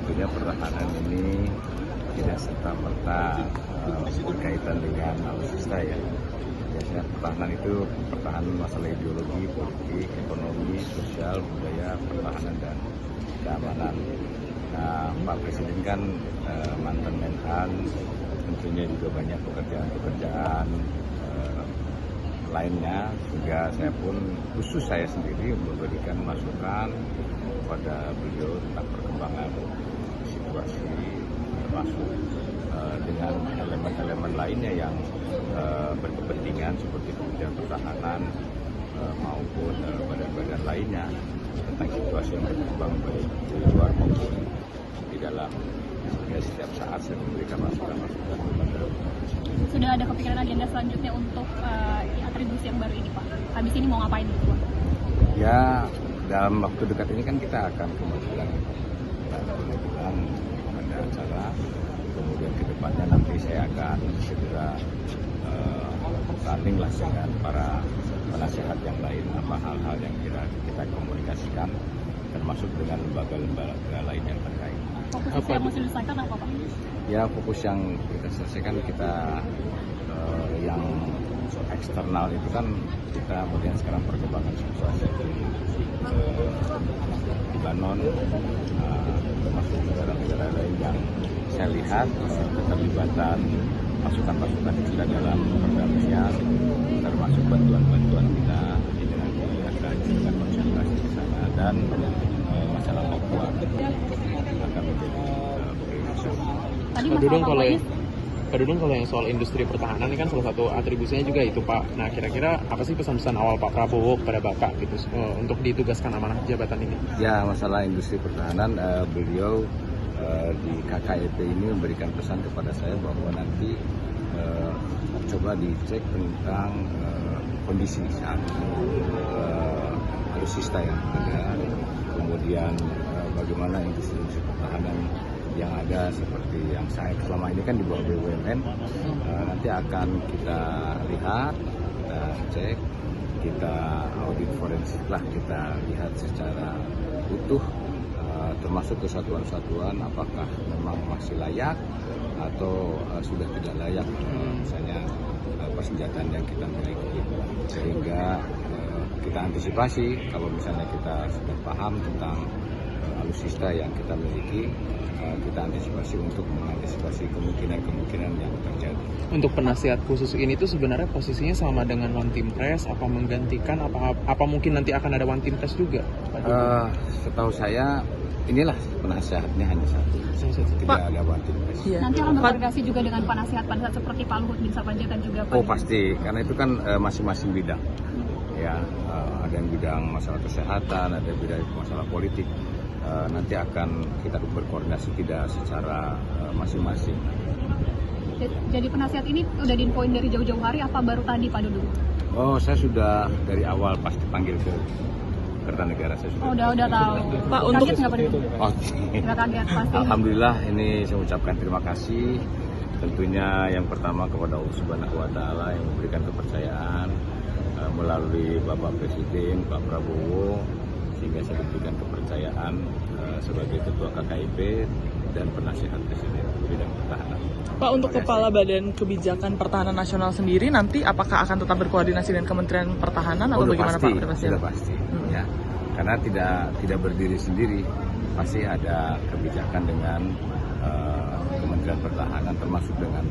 tentunya pertahanan ini tidak serta-merta berkaitan dengan alutsista ya. Biasanya pertahanan itu pertahanan masalah ideologi, politik, ekonomi, sosial, budaya, pertahanan dan keamanan. Nah, Pak Presiden kan mantan Menhan, tentunya juga banyak pekerjaan-pekerjaan lainnya, sehingga saya pun khusus saya sendiri memberikan masukan kepada beliau tentang perkembangan situasi, termasuk dengan elemen-elemen lainnya yang berkepentingan seperti Kementerian Pertahanan maupun badan-badan lainnya tentang situasi yang berkembang baik di luar maupun di dalam. Sehingga setiap saat saya memberikan masukan-masukan kepada. Sudah ada kepikiran agenda selanjutnya untuk atribusi yang baru ini, Pak? Habis ini mau ngapain gitu, Pak? Ya, dalam waktu dekat ini kan kita akan ke Magelang ada acara. Kemudian ke depannya nanti saya akan segera running lah dengan para penasehat yang lain, apa hal-hal yang kita komunikasikan, termasuk dengan lembaga-lembaga lain yang terkait. Fokus yang mau diselesaikan apa, Pak? Ya, fokus yang kita selesaikan yang eksternal itu kan kita kemudian sekarang perkembangan situasi di Lebanon, termasuk negara-negara lain yang saya lihat keterlibatan pasukan-pasukan kita dalam perdamaian, termasuk bantuan-bantuan kita dengan dengan konsentrasi di sana, dan masalah Papua akan menjadi prioritas. Pak Dudung, kalau yang soal industri pertahanan ini kan salah satu atribusinya juga itu, Pak. Nah, kira-kira apa sih pesan-pesan awal Pak Prabowo kepada Bapak gitu untuk ditugaskan amanah jabatan ini? Ya, masalah industri pertahanan, beliau di KKIP ini memberikan pesan kepada saya bahwa nanti coba dicek tentang kondisi saat alutsista yang ada, kemudian bagaimana industri pertahanan yang ada seperti yang saya selama ini kan di bawah BUMN, nanti akan kita lihat, kita cek, kita audit forensik lah, kita lihat secara utuh, termasuk kesatuan-satuan apakah memang masih layak atau sudah tidak layak, misalnya persenjataan yang kita miliki, sehingga kita antisipasi kalau misalnya kita sudah paham tentang alutsista yang kita miliki, kita antisipasi untuk mengantisipasi kemungkinan-kemungkinan yang terjadi. Untuk penasihat khusus ini tuh sebenarnya posisinya sama dengan One Team Press, apa menggantikan, apa mungkin nanti akan ada One Team Press juga? Setahu saya inilah penasihatnya hanya satu, tidak ada One Team Press. Iya. Nanti akan berkoordinasi juga dengan penasihat-penasihat seperti Pak Luhut bin Sarpanjaitan juga, Pak? Oh pasti, karena itu kan masing-masing bidang. Ya, ada yang bidang masalah kesehatan, ada yang bidang masalah politik. Nanti akan kita berkoordinasi tidak secara masing-masing. Jadi penasihat ini udah diinfoin dari jauh-jauh hari, apa baru tadi Pak Dudung? Oh, saya sudah dari awal pas dipanggil ke Kertanegara saya sudah. Oh, udah tahu. Pak, kaget nggak Pak Dudung? Oh, nggak kaget pasti. Alhamdulillah, ini saya ucapkan terima kasih. Tentunya yang pertama kepada Allah Subhanahu Wa Taala yang memberikan kepercayaan melalui Bapak Presiden Pak Prabowo, sehingga saya diberikan kepercayaan sebagai Ketua KKIP dan penasihat Presiden bidang pertahanan. Pak, untuk Kepala Badan Kebijakan Pertahanan Nasional sendiri nanti apakah akan tetap berkoordinasi dengan Kementerian Pertahanan atau bagaimana pasti, Pak? Sudah pasti, ya. Karena tidak berdiri sendiri, pasti ada kebijakan dengan Kementerian Pertahanan termasuk dengan